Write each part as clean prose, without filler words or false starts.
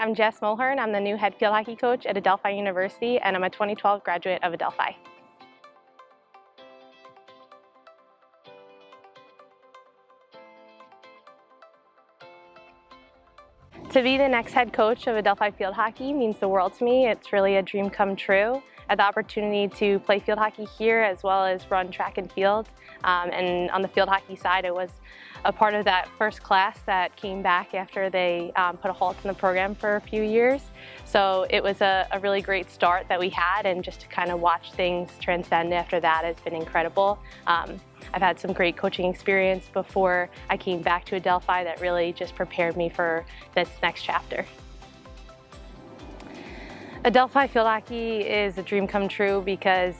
I'm Jess Mulhern. I'm the new head field hockey coach at Adelphi University, and I'm a 2012 graduate of Adelphi. To be the next head coach of Adelphi field hockey means the world to me. It's really a dream come true. I had the opportunity to play field hockey here as well as run track and field. And on the field hockey side, I was a part of that first class that came back after they put a halt in the program for a few years. So it was a really great start that we had, and just to kind of watch things transcend after that has been incredible. I've had some great coaching experience before I came back to Adelphi that really just prepared me for this next chapter. Adelphi field hockey is a dream come true because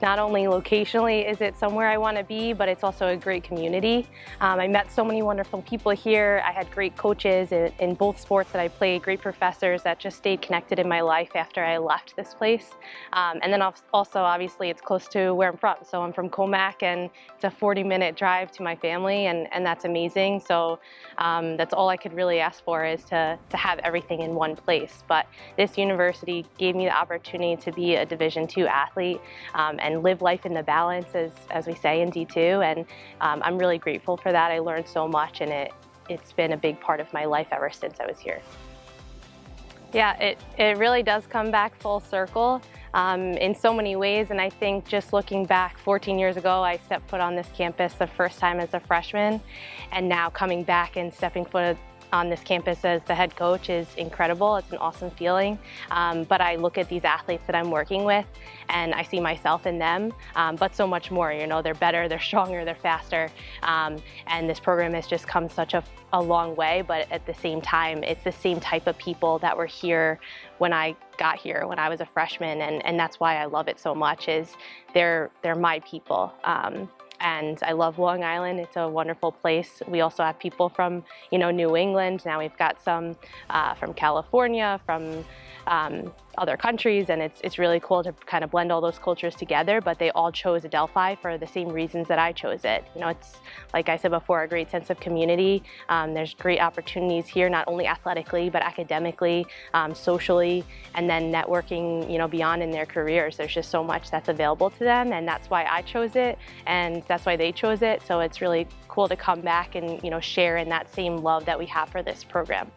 not only locationally is it somewhere I want to be, but it's also a great community. I met so many wonderful people here. I had great coaches in both sports that I played, great professors that just stayed connected in my life after I left this place. And then also, obviously, it's close to where I'm from. So I'm from Comac, and it's a 40-minute drive to my family, and that's amazing. So that's all I could really ask for, is to have everything in one place. But this university gave me the opportunity to be a Division II athlete and live life in the balance, as we say in D2, and I'm really grateful for that. I learned so much, and it's been a big part of my life ever since I was here. Yeah, it really does come back full circle in so many ways, and I think just looking back 14 years ago, I stepped foot on this campus the first time as a freshman, and now coming back and stepping foot on this campus as the head coach is incredible. It's an awesome feeling. But I look at these athletes that I'm working with, and I see myself in them, but so much more. You know, they're better, they're stronger, they're faster. And this program has just come such a long way, but at the same time, it's the same type of people that were here when I got here, when I was a freshman, and that's why I love it so much, is they're my people. And I love Long Island. It's a wonderful place. We also have people from, New England. Now we've got some from California, from other countries, and it's really cool to kind of blend all those cultures together, but they all chose Adelphi for the same reasons that I chose it. It's, like I said before, a great sense of community. There's great opportunities here, not only athletically, but academically, socially, and then networking, beyond in their careers. There's just so much that's available to them, and that's why I chose it, and that's why they chose it. So it's really cool to come back and, share in that same love that we have for this program.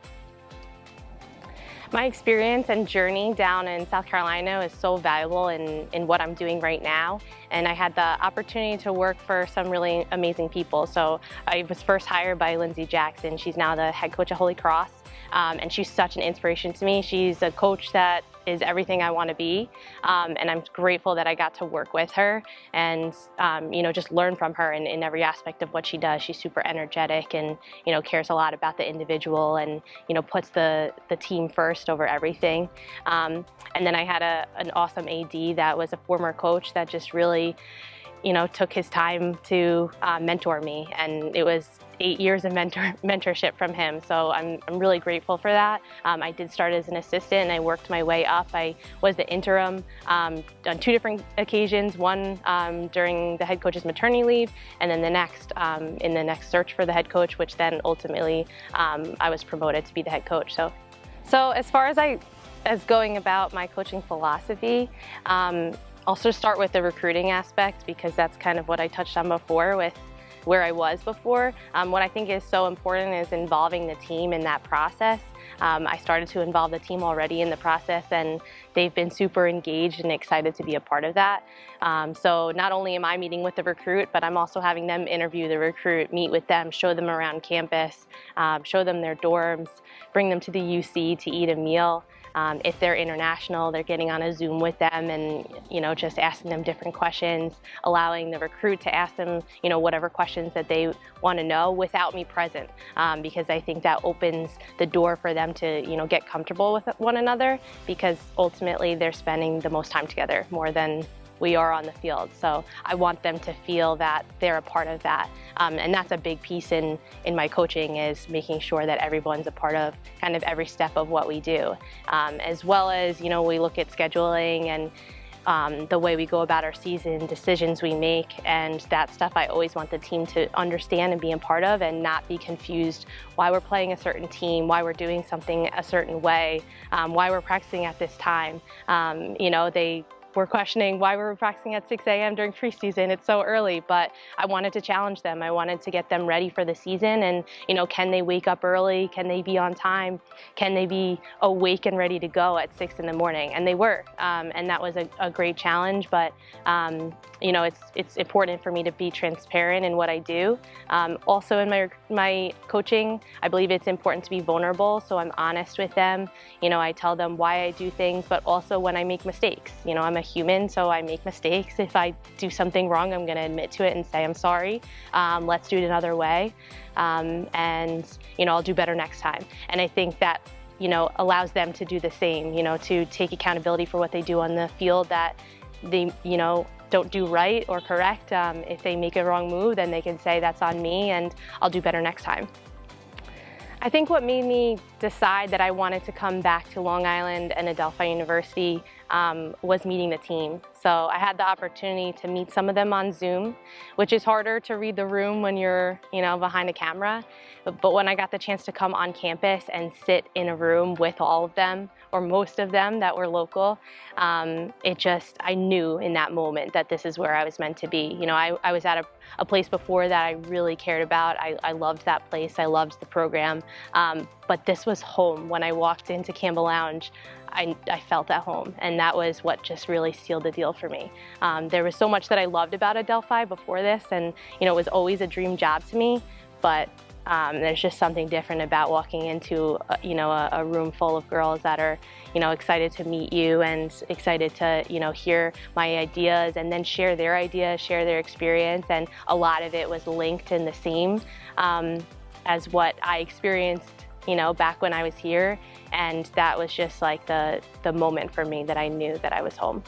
My experience and journey down in South Carolina is so valuable in what I'm doing right now, and I had the opportunity to work for some really amazing people. So I was first hired by Lindsay Jackson. She's now the head coach at Holy Cross, and she's such an inspiration to me. She's a coach that is everything I want to be, and I'm grateful that I got to work with her and just learn from her in every aspect of what she does. She's super energetic and cares a lot about the individual, and puts the team first over everything. And then I had an awesome AD that was a former coach that just really took his time to mentor me, and it was 8 years of mentorship from him. So I'm really grateful for that. I did start as an assistant, and I worked my way up. I was the interim on 2 different occasions, one during the head coach's maternity leave, and then the next in the next search for the head coach, which then ultimately I was promoted to be the head coach. So as far as going about my coaching philosophy, I'll just start with the recruiting aspect, because that's kind of what I touched on before with where I was before. What I think is so important is involving the team in that process. I started to involve the team already in the process, and they've been super engaged and excited to be a part of that. So not only am I meeting with the recruit, but I'm also having them interview the recruit, meet with them, show them around campus, show them their dorms, bring them to the UC to eat a meal. If they're international, they're getting on a Zoom with them and, just asking them different questions, allowing the recruit to ask them, whatever questions that they want to know without me present, because I think that opens the door for them to, get comfortable with one another, because ultimately they're spending the most time together, more than we are on the field. So I want them to feel that they're a part of that. And that's a big piece in my coaching, is making sure that everyone's a part of kind of every step of what we do. As well as, we look at scheduling and the way we go about our season, decisions we make, and that stuff I always want the team to understand and be a part of, and not be confused why we're playing a certain team, why we're doing something a certain way, why we're practicing at this time. You know, they were questioning why we were practicing at 6 a.m. during preseason. It's so early, but I wanted to challenge them. I wanted to get them ready for the season, and you know, can they wake up early? Can they be on time? Can they be awake and ready to go at 6 in the morning? And they were, and that was a great challenge. But you know, it's important for me to be transparent in what I do. Also in my coaching, I believe it's important to be vulnerable, so I'm honest with them. You know, I tell them why I do things, but also when I make mistakes. You know, I'm a human, so I make mistakes. If I do something wrong, I'm going to admit to it and say, I'm sorry. Let's do it another way. And, you know, I'll do better next time. And I think that, you know, allows them to do the same, you know, to take accountability for what they do on the field, that they, you know, don't do right or correct. If they make a wrong move, then they can say that's on me and I'll do better next time. I think what made me decide that I wanted to come back to Long Island and Adelphi University was meeting the team. So I had the opportunity to meet some of them on Zoom, which is harder to read the room when you're, you know, behind a camera. But when I got the chance to come on campus and sit in a room with all of them, or most of them that were local, I knew in that moment that this is where I was meant to be. You know, I was at a place before that I really cared about. I loved that place. I loved the program. But this was home. When I walked into Campbell Lounge, I felt at home, and that was what just really sealed the deal for me. There was so much that I loved about Adelphi before this, and you know, it was always a dream job to me, but there's just something different about walking into a room full of girls that are, you know, excited to meet you and excited to, you know, hear my ideas and then share their ideas, share their experience. And a lot of it was linked in the same as what I experienced, you know, back when I was here. And that was just like the moment for me that I knew that I was home.